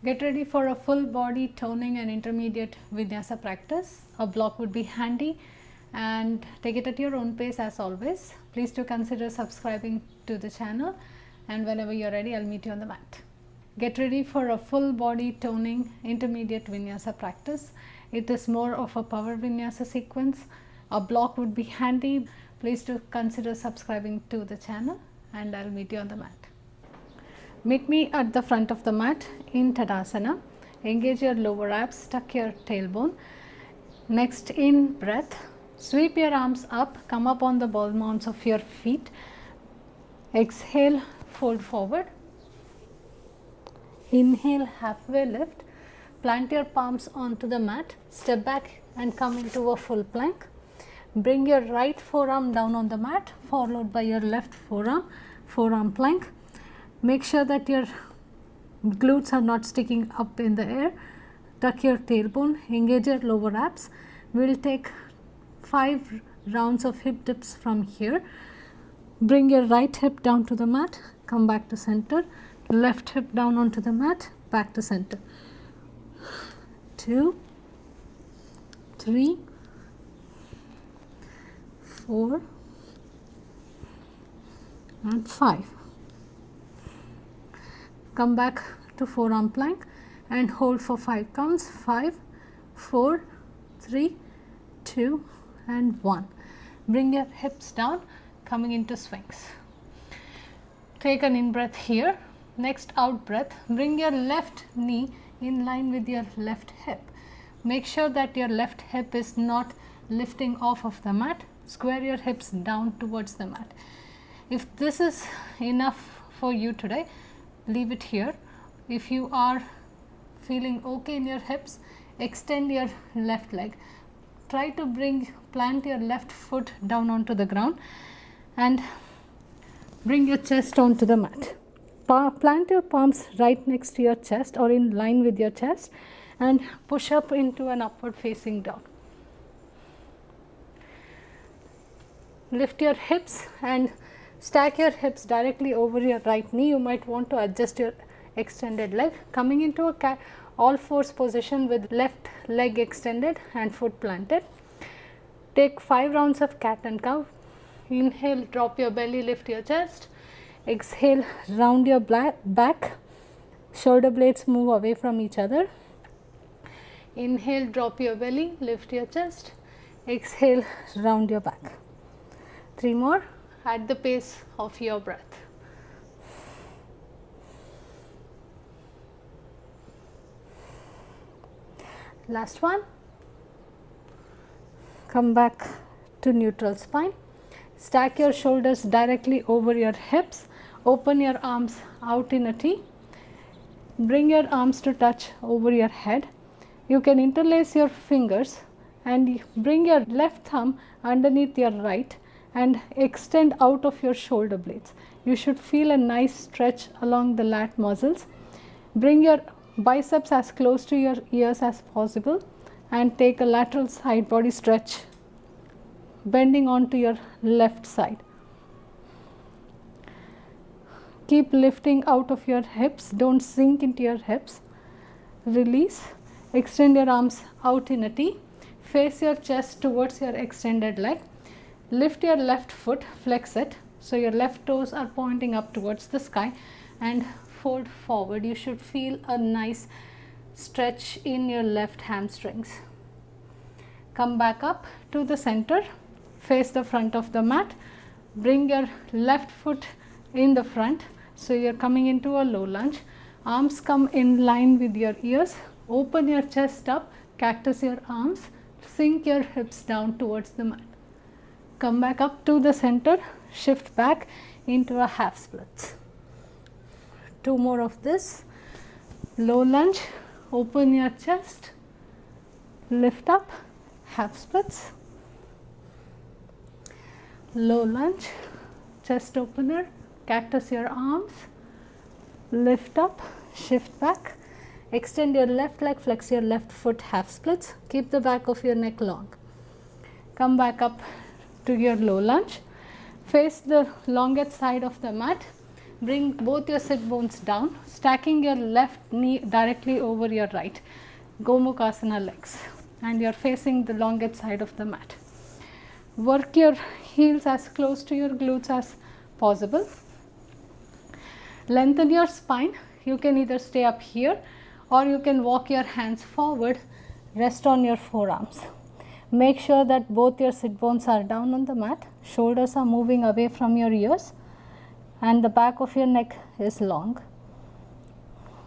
Get ready for a full body toning and intermediate Vinyasa practice. A block would be handy and take it at your own pace as always. Please do consider subscribing to the channel, and whenever you're ready, I'll meet you on the mat. Get ready for a full body toning intermediate Vinyasa practice. It is more of a power Vinyasa sequence. A block would be handy. Please do consider subscribing to the channel, and I'll meet you on the mat. Meet me at the front of the mat in Tadasana. Engage your lower abs, tuck your tailbone. Next, in breath, sweep your arms up, come up on the ball mounts of your feet. Exhale, fold forward. Inhale, halfway lift. Plant your palms onto the mat, step back and come into a full plank. Bring your right forearm down on the mat, followed by your left forearm plank. Make sure that your glutes are not sticking up in the air. Tuck your tailbone, engage your lower abs. We will take 5 rounds of hip dips from here. Bring your right hip down to the mat, come back to center. Left hip down onto the mat, back to center. 2, 3, 4 and 5. Come back to forearm plank and hold for 5 counts. 5, 4, 3, 2 and 1. Bring your hips down, coming into swings. Take an in breath here. Next out breath, bring your left knee in line with your left hip. Make sure that your left hip is not lifting off of the mat. Square your hips down towards the mat. If this is enough for you today, leave it here. If you are feeling okay in your hips, extend your left leg. Try to plant your left foot down onto the ground and bring your chest onto the mat. Plant your palms right next to your chest or in line with your chest and push up into an upward facing dog. Lift your hips and stack your hips directly over your right knee. You might want to adjust your extended leg, coming into a all fours position with left leg extended and foot planted. Take 5 rounds of cat and cow. Inhale, drop your belly, lift your chest. Exhale, round your back. Shoulder blades move away from each other. Inhale, drop your belly, lift your chest. Exhale, round your back. 3 more at the pace of your breath. Last one. Come back to neutral spine. Stack your shoulders directly over your hips. Open your arms out in a T. Bring your arms to touch over your head. You can interlace your fingers and bring your left thumb underneath your right and extend out of your shoulder blades. You should feel a nice stretch along the lat muscles. Bring your biceps as close to your ears as possible and take a lateral side body stretch, bending onto your left side. Keep lifting out of your hips, don't sink into your hips. Release, extend your arms out in a T, face your chest towards your extended leg. Lift your left foot, flex it, so your left toes are pointing up towards the sky and fold forward. You should feel a nice stretch in your left hamstrings. Come back up to the center, face the front of the mat, bring your left foot in the front, so you're coming into a low lunge. Arms come in line with your ears, open your chest up, cactus your arms, sink your hips down towards the mat. Come back up to the center, shift back into a half splits. 2 more of this. Low lunge, open your chest, lift up, half splits. Low lunge, chest opener, cactus your arms, lift up, shift back, extend your left leg, flex your left foot, half splits. Keep the back of your neck long. Come back up to your low lunge, face the longest side of the mat, Bring both your sit bones down, stacking your left knee directly over your right. Gomukhasana legs, and you are facing the longest side of the mat. Work your heels as close to your glutes as possible. Lengthen your spine. You can either stay up here or you can walk your hands forward, rest on your forearms. Make sure that both your sit bones are down on the mat, shoulders are moving away from your ears, and the back of your neck is long.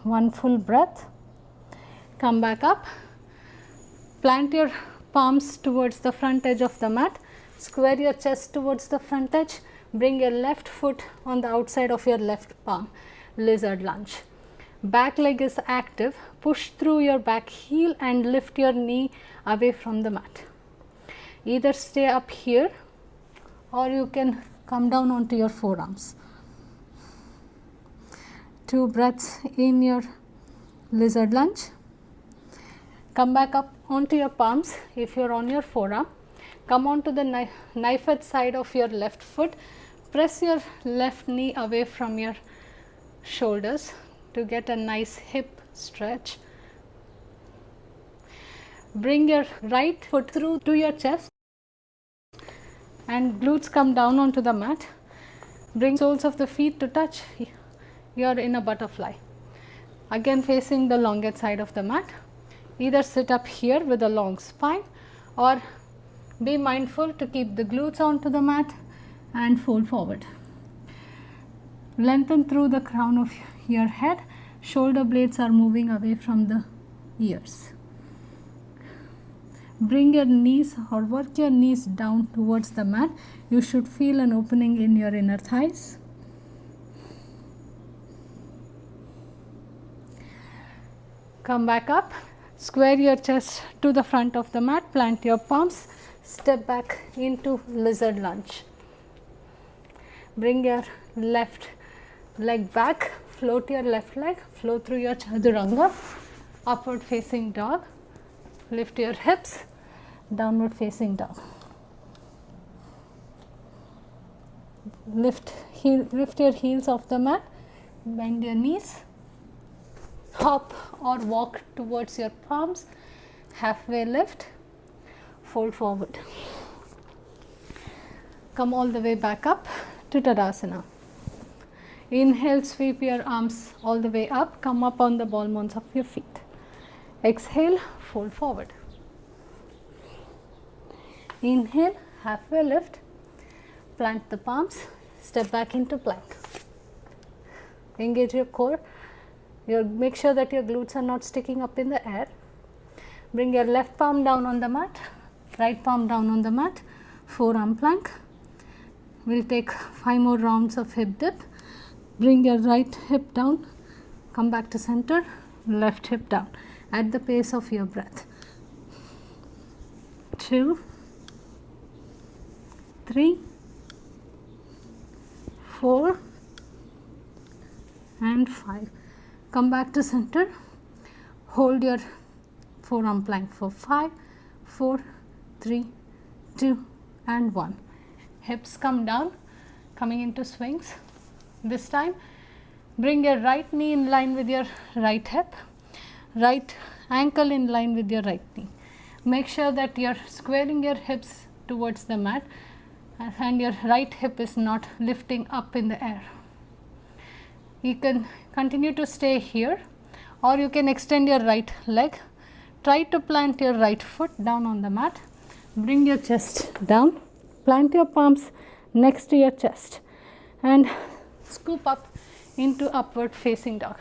One full breath. Come back up. Plant your palms towards the front edge of the mat. Square your chest towards the front edge. Bring your left foot on the outside of your left palm. Lizard lunge. Back leg is active. Push through your back heel and lift your knee away from the mat. Either stay up here or you can come down onto your forearms. 2 breaths in your lizard lunge. Come back up onto your palms if you are on your forearm. Come onto the knife edge side of your left foot. Press your left knee away from your shoulders to get a nice hip stretch. Bring your right foot through to your chest and glutes come down onto the mat. Bring soles of the feet to touch. You are in a butterfly. Again facing the longest side of the mat. Either sit up here with a long spine or be mindful to keep the glutes onto the mat and fold forward. Lengthen through the crown of your head. Shoulder blades are moving away from the ears. Bring your knees or work your knees down towards the mat. You should feel an opening in your inner thighs. Come back up. Square your chest to the front of the mat. Plant your palms. Step back into lizard lunge. Bring your left leg back. Float your left leg. Flow through your chaturanga. Upward facing dog. Lift your hips. Downward facing dog. Lift your heels off the mat. Bend your knees. Hop or walk towards your palms. Halfway lift. Fold forward. Come all the way back up to Tadasana. Inhale, sweep your arms all the way up. Come up on the ball mounds of your feet. Exhale, fold forward. Inhale, halfway lift. Plant the palms. Step back into plank. Engage your core. Make sure that your glutes are not sticking up in the air. Bring your left palm down on the mat. Right palm down on the mat. Forearm plank. We'll take 5 more rounds of hip dip. Bring your right hip down. Come back to center. Left hip down at the pace of your breath. 2, 3, 4 and 5. Come back to center. Hold your forearm plank for 5, 4, 3, 2 and 1. Hips come down, coming into swings. This time bring your right knee in line with your right hip, right ankle in line with your right knee. Make sure that you are squaring your hips towards the mat and your right hip is not lifting up in the air. You can continue to stay here or you can extend your right leg. Try to plant your right foot down on the mat. Bring your chest down. Plant your palms next to your chest and scoop up into upward facing dog.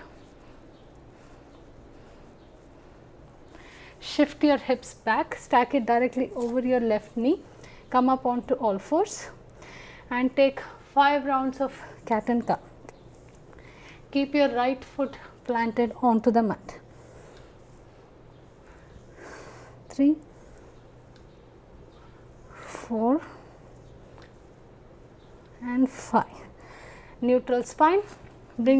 Shift your hips back, stack it directly over your left knee. Come up onto all fours and take 5 rounds of cat and cow. Keep your right foot planted onto the mat. 3, 4 and 5. Neutral spine.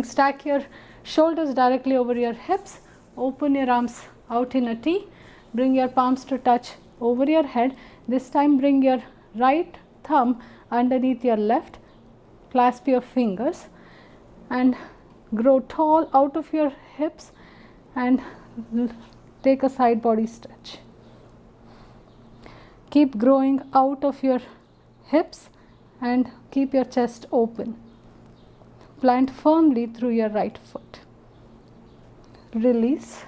Stack your shoulders directly over your hips. Open your arms out in a T. Bring your palms to touch over your head. This time bring your right thumb underneath your left. Clasp your fingers and grow tall out of your hips and take a side body stretch. Keep growing out of your hips and keep your chest open. Plant firmly through your right foot. Release.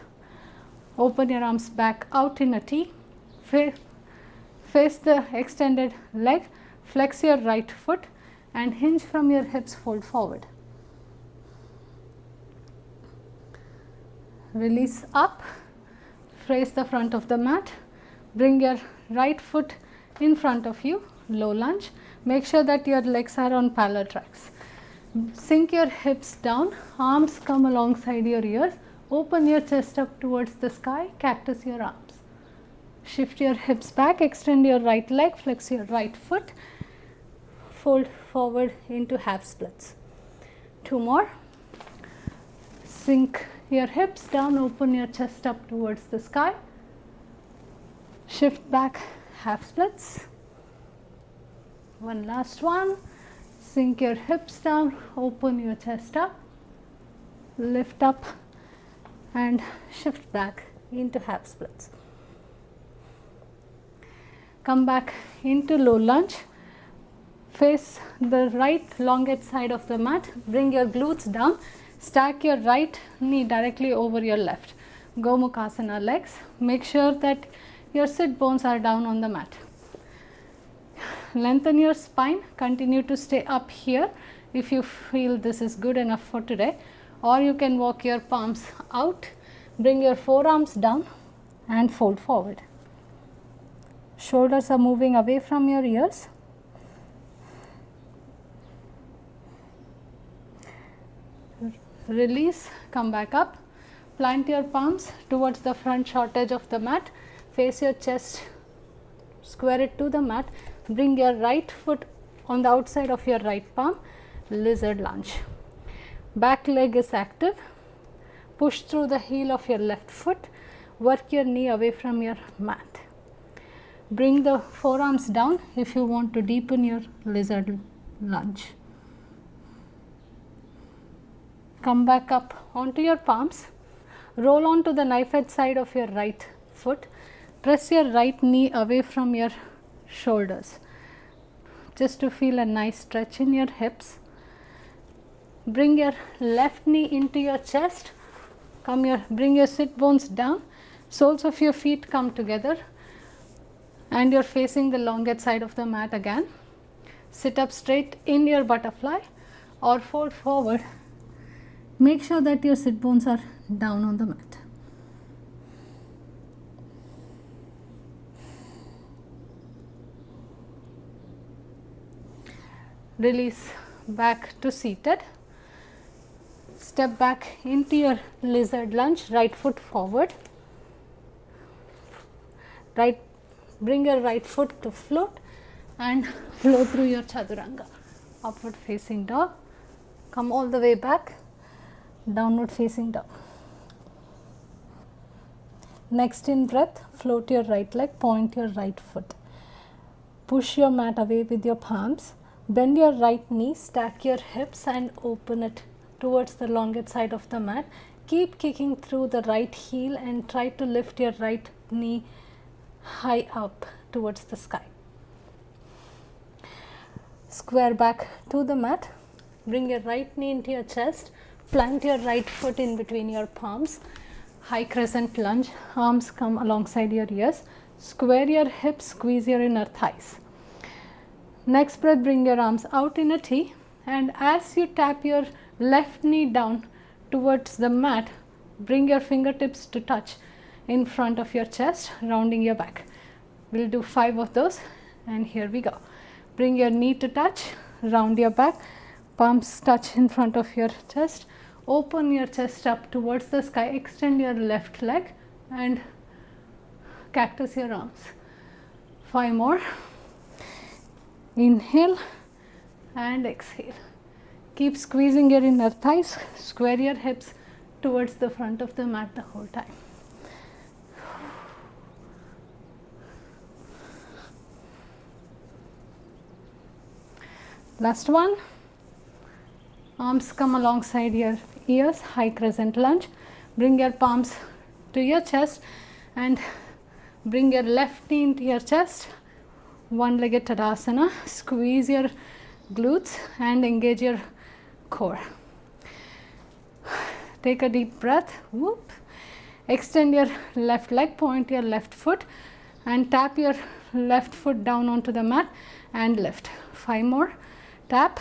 Open your arms back out in a T. Face the extended leg. Flex your right foot and hinge from your hips, fold forward. Release up. Face the front of the mat. Bring your right foot in front of you, low lunge. Make sure that your legs are on parallel tracks. Sink your hips down, arms come alongside your ears. Open your chest up towards the sky, cactus your arms. Shift your hips back, extend your right leg, flex your right foot, fold forward into half splits. 2 more. Sink your hips down, open your chest up towards the sky. Shift back, half splits. One last one. Sink your hips down, open your chest up, lift up and shift back into half splits. Come back into low lunge. Face the right elongate side of the mat. Bring your glutes down. Stack your right knee directly over your left. Gomukhasana legs. Make sure that your sit bones are down on the mat. Lengthen your spine. Continue to stay up here if you feel this is good enough for today, or you can walk your palms out. Bring your forearms down and fold forward. Shoulders are moving away from your ears. Release, come back up. Plant your palms towards the front short edge of the mat. Face your chest, square it to the mat. Bring your right foot on the outside of your right palm, lizard lunge. Back leg is active. Push through the heel of your left foot. Work your knee away from your mat. Bring the forearms down if you want to deepen your lizard lunge. Come back up onto your palms. Roll onto the knife edge side of your right foot. Press your right knee away from your shoulders just to feel a nice stretch in your hips. Bring your left knee into your chest. Bring your sit bones down. Soles of your feet come together and you're facing the elongate side of the mat again. Sit up straight in your butterfly or fold forward. Make sure that your sit bones are down on the mat. Release back to seated. Step back into your lizard lunge, right foot forward. Bring your right foot to float and flow through your chaturanga. Upward facing dog. Come all the way back, downward facing dog. Next in breath, float your right leg, point your right foot. Push your mat away with your palms. Bend your right knee, stack your hips and open it towards the elongate side of the mat. Keep kicking through the right heel and try to lift your right knee high up towards the sky. Square back to the mat. Bring your right knee into your chest. Plant your right foot in between your palms. High crescent lunge. Arms come alongside your ears. Square your hips, squeeze your inner thighs. Next breath, bring your arms out in a T, and as you tap your left knee down towards the mat, bring your fingertips to touch in front of your chest, rounding your back. We'll do 5 of those, and here we go. Bring your knee to touch, round your back, palms touch in front of your chest, open your chest up towards the sky, extend your left leg and cactus your arms. 5 more. Inhale and exhale. Keep squeezing your inner thighs, square your hips towards the front of the mat the whole time. Last one. Arms come alongside your ears, high crescent lunge. Bring your palms to your chest and bring your left knee into your chest. One-legged Tadasana. Squeeze your glutes and engage your core. Take a deep breath. Whoop. Extend your left leg, point your left foot and tap your left foot down onto the mat and lift. 5 more. Tap,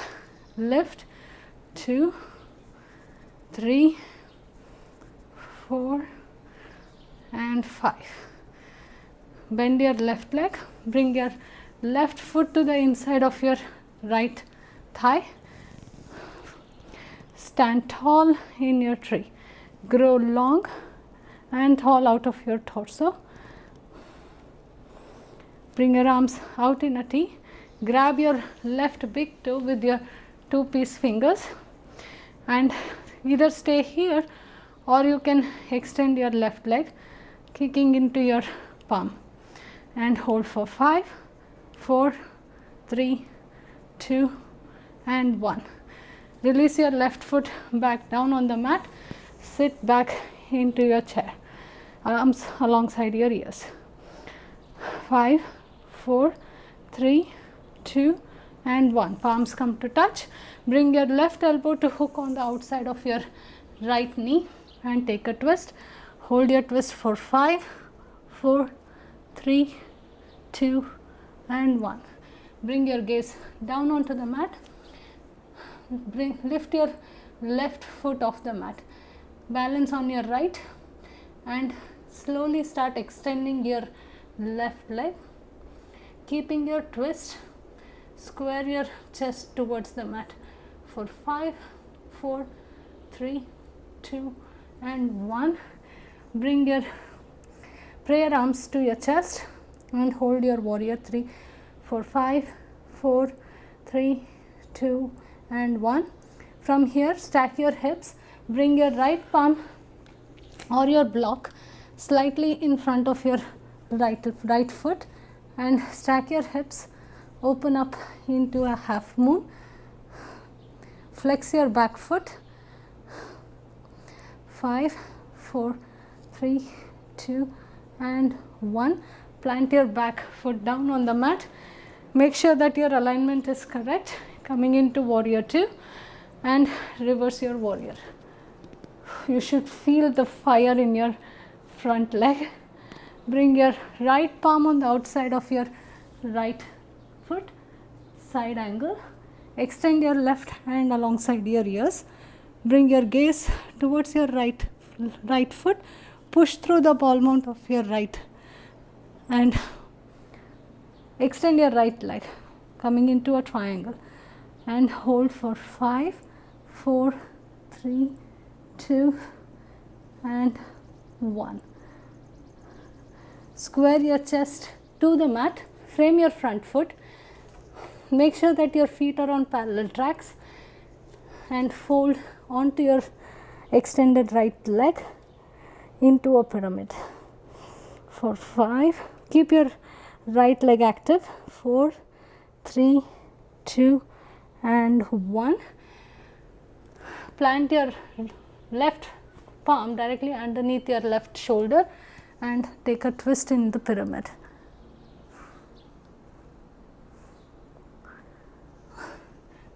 lift. 2, 3, 4 and 5. Bend your left leg, bring your left foot to the inside of your right thigh. Stand tall in your tree. Grow long and tall out of your torso. Bring your arms out in a T. Grab your left big toe with your 2-piece fingers and either stay here or you can extend your left leg, kicking into your palm, and hold for 5, 4, 3, 2 and 1. Release your left foot back down on the mat. Sit back into your chair, arms alongside your ears. 5, 4, 3, 2 and 1. Palms come to touch. Bring your left elbow to hook on the outside of your right knee and take a twist. Hold your twist for 5, 4, 3, 2 and 1. Bring your gaze down onto the mat. Lift your left foot off the mat. Balance on your right and slowly start extending your left leg. Keeping your twist, square your chest towards the mat for 5, 4, 3, 2 and 1. Bring your prayer arms to your chest and hold your warrior 3 for 5, 4, 3, 2 and 1. From here, stack your hips. Bring your right palm or your block slightly in front of your right foot and stack your hips. Open up into a half moon. Flex your back foot. 5, 4, 3, 2 and 1. Plant your back foot down on the mat. Make sure that your alignment is correct. Coming into warrior 2 and reverse your warrior. You should feel the fire in your front leg. Bring your right palm on the outside of your right foot, side angle. Extend your left hand alongside your ears. Bring your gaze towards your right foot. Push through the ball mount of your right and extend your right leg, coming into a triangle and hold for 5, 4, 3, 2 and 1. Square your chest to the mat. Frame your front foot. Make sure that your feet are on parallel tracks and fold onto your extended right leg into a pyramid. For 5, keep your right leg active. 4, 3, 2 and 1. Plant your left palm directly underneath your left shoulder and take a twist in the pyramid.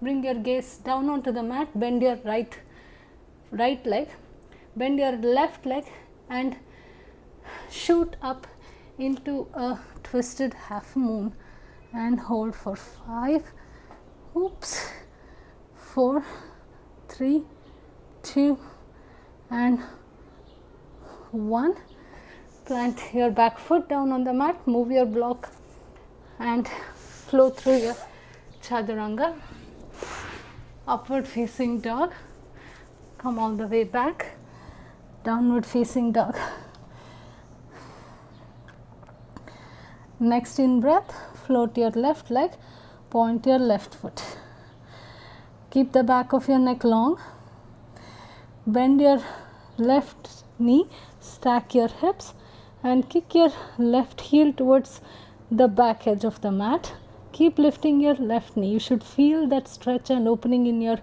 Bring your gaze down onto the mat. Bend your right leg. Bend your left leg and shoot up into a twisted half moon and hold for 5, 4, 3, 2 and 1. Plant your back foot down on the mat. Move your block and flow through your chaturanga. Upward facing dog. Come all the way back. Downward facing dog. Next in breath, float your left leg, point your left foot. Keep the back of your neck long. Bend your left knee, stack your hips and kick your left heel towards the back edge of the mat. Keep lifting your left knee. You should feel that stretch and opening in your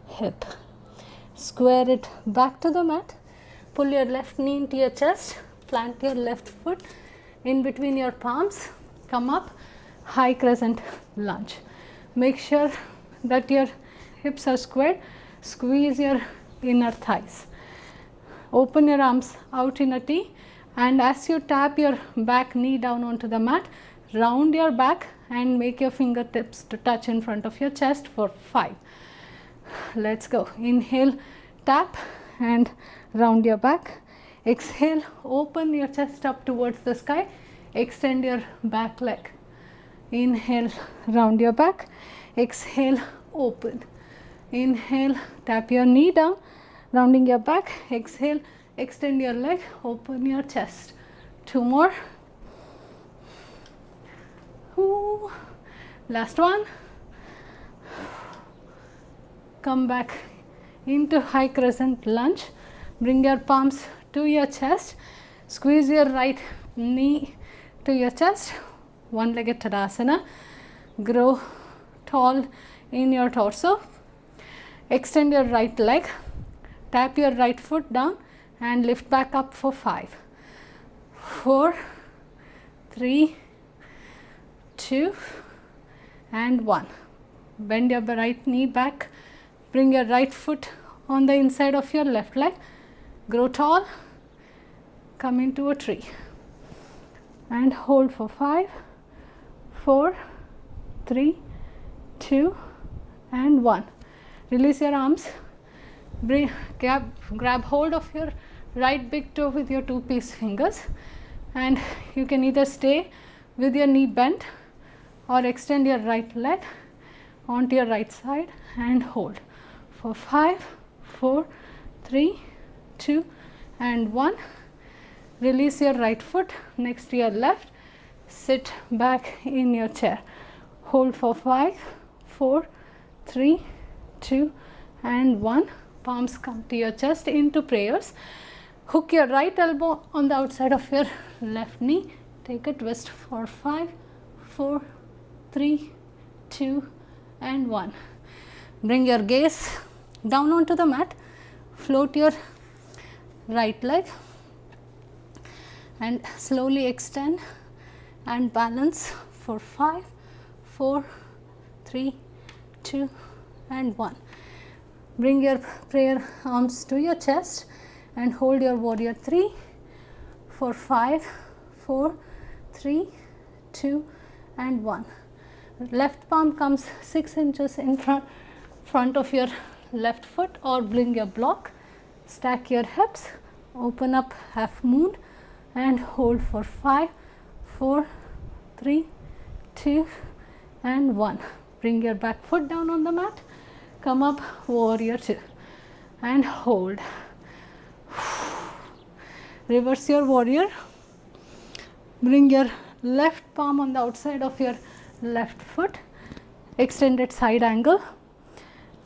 hip. Square it back to the mat. Pull your left knee into your chest. Plant your left foot in between your palms. Come up, high crescent lunge. Make sure that your hips are squared. Squeeze your inner thighs. Open your arms out in a T, and as you tap your back knee down onto the mat, round your back and make your fingertips to touch in front of your chest for 5. Let's go. Inhale, tap and round your back. Exhale, open your chest up towards the sky. Extend your back leg. Inhale, round your back. Exhale, open. Inhale, tap your knee down, rounding your back. Exhale, extend your leg, open your chest. 2 more. Ooh. Last one. Come back into high crescent lunge. Bring your palms to your chest. Squeeze your right knee to your chest. One-legged Tadasana. Grow tall in your torso. Extend your right leg. Tap your right foot down and lift back up for 5, 4, 3, 2 and 1. Bend your right knee back. Bring your right foot on the inside of your left leg. Grow tall. Come into a tree. And hold for 5, 4, 3, 2 and 1. Release your arms. Grab hold of your right big toe with your 2-piece fingers, and you can either stay with your knee bent or extend your right leg onto your right side and hold for 5, 4, 3, 2 and 1. Release your right foot next to your left. Sit back in your chair. Hold for 5, 4, 3, 2 and 1. Palms come to your chest into prayers. Hook your right elbow on the outside of your left knee. Take a twist for 5, 4, 3, 2 and 1. Bring your gaze down onto the mat. Float your right leg and slowly extend and balance for 5, 4, 3, 2 and 1. Bring your prayer arms to your chest and hold your warrior 3 for 5, 4, 3, 2 and 1. Left palm comes 6 inches in front of your left foot, or bring your block. Stack your hips, open up half moon and hold for 5, 4, 3, 2 and 1. Bring your back foot down on the mat. Come up, warrior 2 and hold. Reverse your warrior. Bring your left palm on the outside of your left foot. Extended side angle.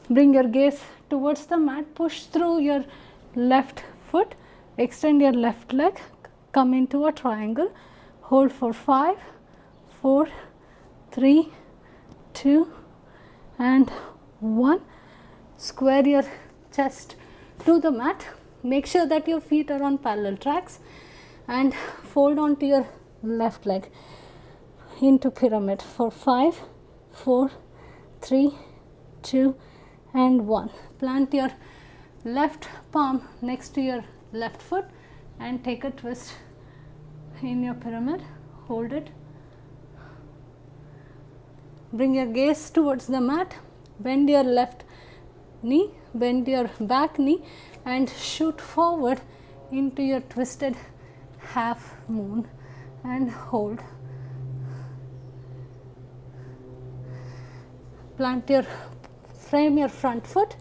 Bring your gaze towards the mat. Push through your left foot. Extend your left leg. Come into a triangle. Hold for 5, 4, 3, 2 and 1. Square your chest to the mat. Make sure that your feet are on parallel tracks and fold onto your left leg into pyramid for 5, 4, 3, 2 and 1. Plant your left palm next to your left foot and take a twist in your pyramid. Hold it. Bring your gaze towards the mat. Bend your left knee, bend your back knee and shoot forward into your twisted half moon and hold. Frame your front foot.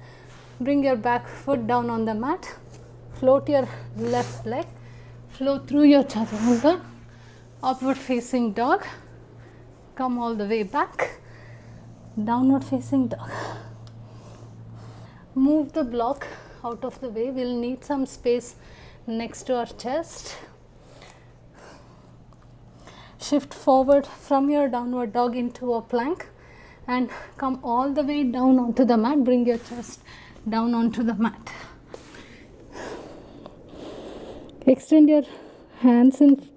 Bring your back foot down on the mat. Float your left leg. Flow through your chaturanga. Upward facing dog. Come all the way back. Downward facing dog. Move the block out of the way. We'll need some space next to our chest. Shift forward from your downward dog into a plank and come all the way down onto the mat. Bring your chest down onto the mat. Extend your hands in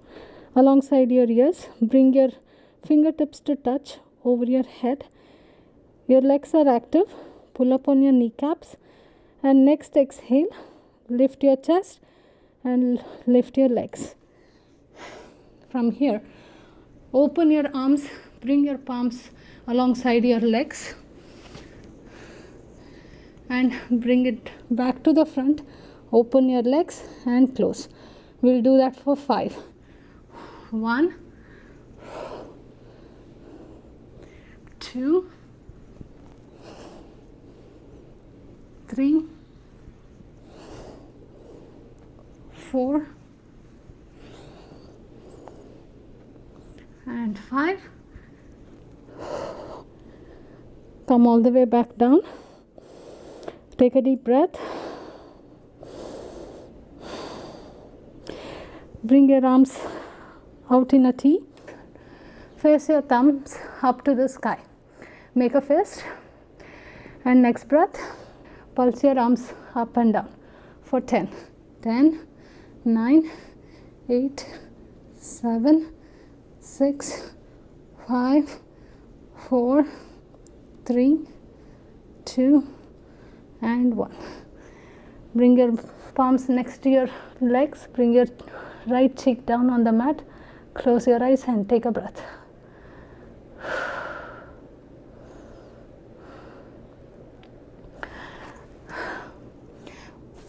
alongside your ears. Bring your fingertips to touch over your head. Your legs are active. Pull up on your kneecaps. And next exhale, lift your chest and lift your legs. From here, open your arms, bring your palms alongside your legs and bring it back to the front. Open your legs and close. We'll do that for 5. 1, 2, 3, 4 and 5. Come all the way back down. Take a deep breath. Bring your arms out in a T. Face your thumbs up to the sky. Make a fist. And next breath, pulse your arms up and down for 10. 10, 9, 8, 7, 6, 5, 4, 3, 2, and 1. Bring your palms next to your legs. Bring your right cheek down on the mat. Close your eyes and take a breath.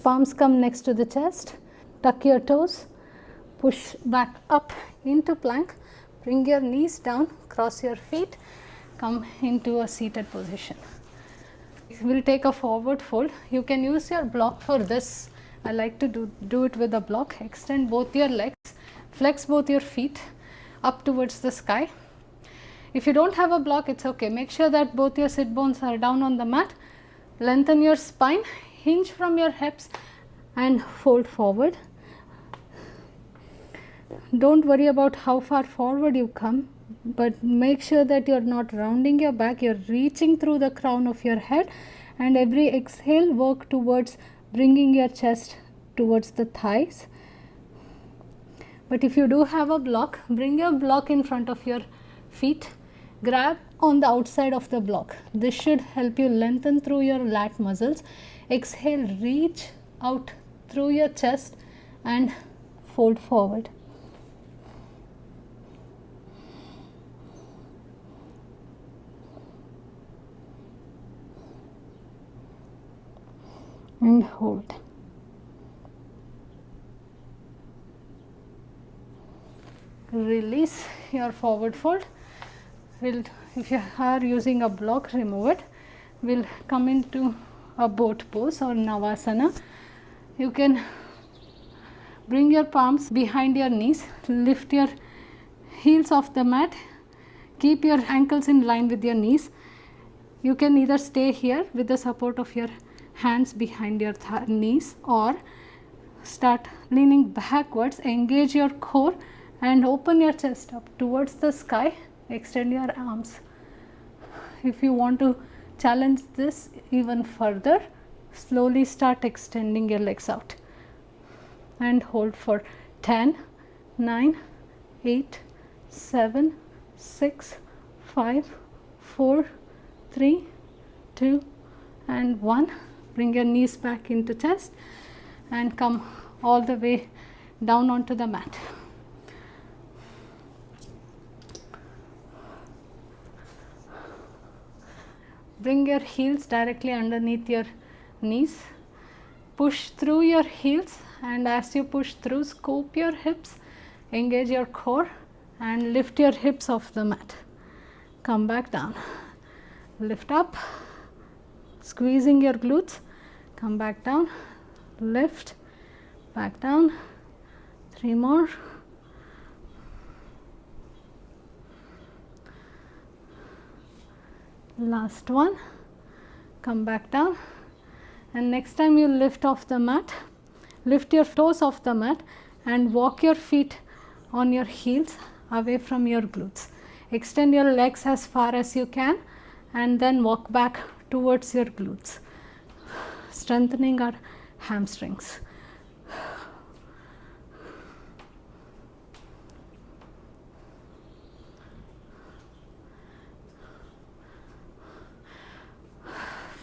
Palms come next to the chest. Tuck your toes. Push back up into plank. Bring your knees down. Cross your feet. Come into a seated position. We'll take a forward fold. You can use your block for this. I like to do it with a block. Extend both your legs. Flex both your feet up towards the sky. If you don't have a block, it's okay. Make sure that both your sit bones are down on the mat. Lengthen your spine. Hinge from your hips and fold forward. Don't worry about how far forward you come, but make sure that you're not rounding your back. You're reaching through the crown of your head, and every exhale work towards bringing your chest towards the thighs. But if you do have a block, bring your block in front of your feet. Grab on the outside of the block. This should help you lengthen through your lat muscles. Exhale, reach out through your chest and fold forward. And hold. Release your forward fold. If you are using a block, remove it. We'll come into a boat pose or Navasana. You can bring your palms behind your knees, lift your heels off the mat, keep your ankles in line with your knees. You can either stay here with the support of your hands behind your knees or start leaning backwards. Engage your core and open your chest up towards the sky. Extend your arms. If you want to challenge this even further, slowly start extending your legs out and hold for 10, 9, 8, 7, 6, 5, 4, 3, 2 and 1. Bring your knees back into chest and come all the way down onto the mat. Bring your heels directly underneath your knees. Push through your heels, and as you push through, scoop your hips, engage your core and lift your hips off the mat. Come back down. Lift up, squeezing your glutes. Come back down, lift, back down. 3 more. Last one. Come back down, and next time you lift off the mat, lift your toes off the mat and walk your feet on your heels away from your glutes. Extend your legs as far as you can and then walk back towards your glutes. strengthening our hamstrings.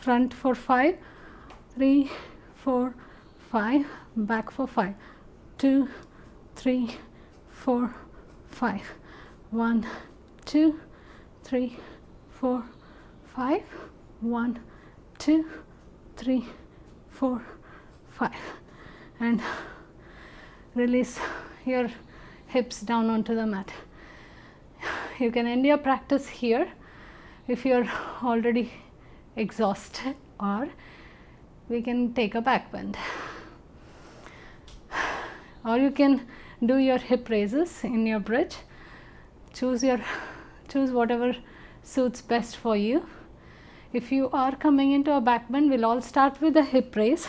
Front for 5, 3, 4, 5, back for 5, 2, 3, 4, 5, 1, 2, 3, 4, 5, 1, 2, 3, 4, 5, and release your hips down onto the mat. You can end your practice here if you're already exhausted, or we can take a back bend, or you can do your hip raises in your bridge. Choose whatever suits best for you. If you are coming into a back bend, we'll all start with a hip raise,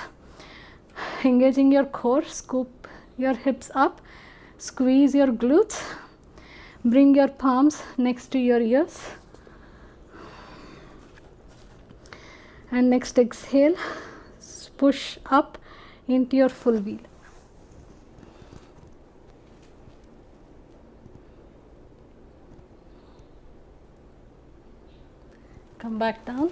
engaging your core. Scoop your hips up, squeeze your glutes, bring your palms next to your ears, and next exhale, push up into your full wheel. Come back down.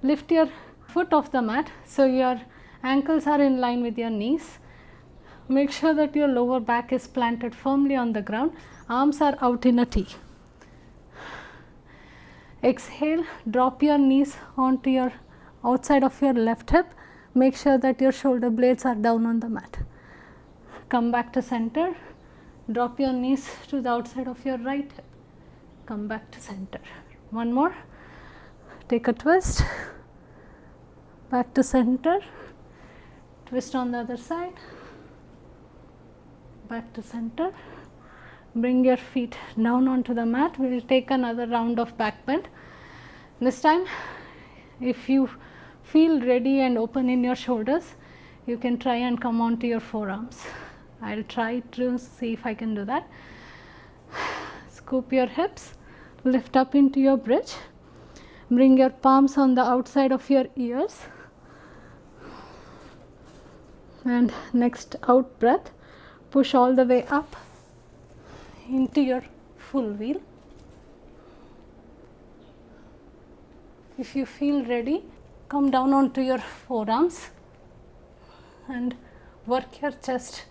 Lift your foot off the mat so your ankles are in line with your knees. Make sure that your lower back is planted firmly on the ground. Arms are out in a T. Exhale, drop your knees onto your outside of your left hip. Make sure that your shoulder blades are down on the mat. Come back to center. Drop your knees to the outside of your right hip. Come back to center. One more. Take a twist. Back to center. Twist on the other side. Back to center. Bring your feet down onto the mat. We will take another round of back bend. This time, if you feel ready and open in your shoulders, you can try and come onto your forearms. I'll try to see if I can do that. Scoop your hips, lift up into your bridge. Bring your palms on the outside of your ears. And next out breath, push all the way up into your full wheel. If you feel ready, come down onto your forearms and work your chest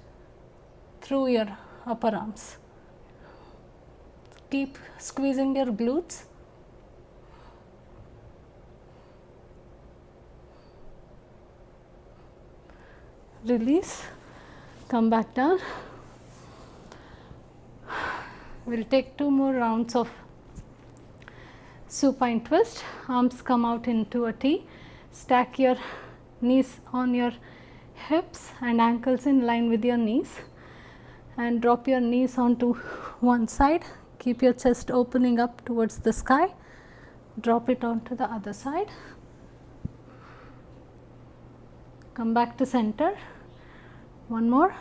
through your upper arms. Keep squeezing your glutes. Release, come back down. We'll take 2 more rounds of supine twist. Arms come out into a T. Stack your knees on your hips and ankles in line with your knees, and drop your knees onto one side. Keep your chest opening up towards the sky. Drop it onto the other side. Come back to center. One more.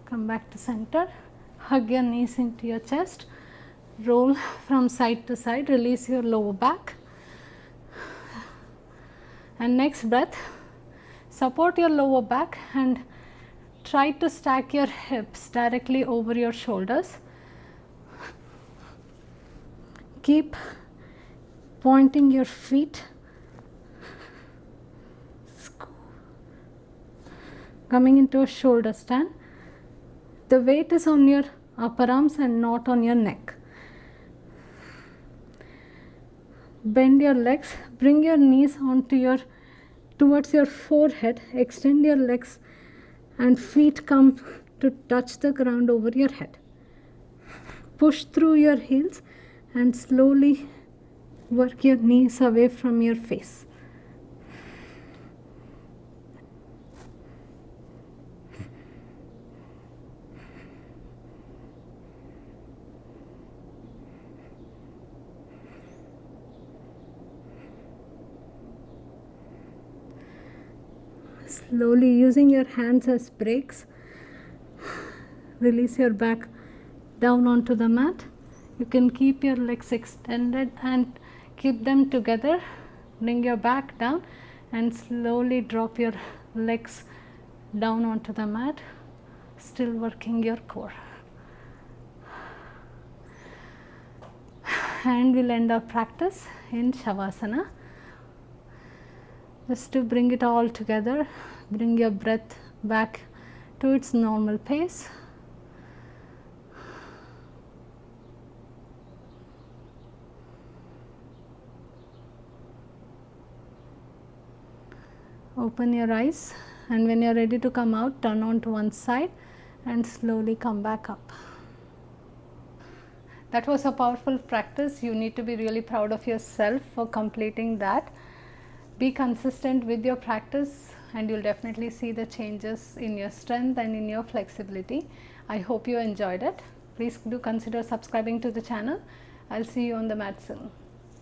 Come back to center. Hug your knees into your chest. Roll from side to side. Release your lower back. And next breath, support your lower back and try to stack your hips directly over your shoulders. Keep pointing your feet. Coming into a shoulder stand. The weight is on your upper arms and not on your neck. Bend your legs, bring your knees towards your forehead, extend your legs and feet come to touch the ground over your head. Push through your heels and slowly work your knees away from your face. Slowly using your hands as brakes, release your back down onto the mat. You can keep your legs extended and keep them together. Bring your back down and slowly drop your legs down onto the mat, still working your core. And we'll end our practice in Shavasana. Just to bring it all together, bring your breath back to its normal pace. Open your eyes, and when you're ready to come out, turn on to one side and slowly come back up. That was a powerful practice. You need to be really proud of yourself for completing that. Be consistent with your practice and you'll definitely see the changes in your strength and in your flexibility. I hope you enjoyed it. Please do consider subscribing to the channel. I'll see you on the mat soon.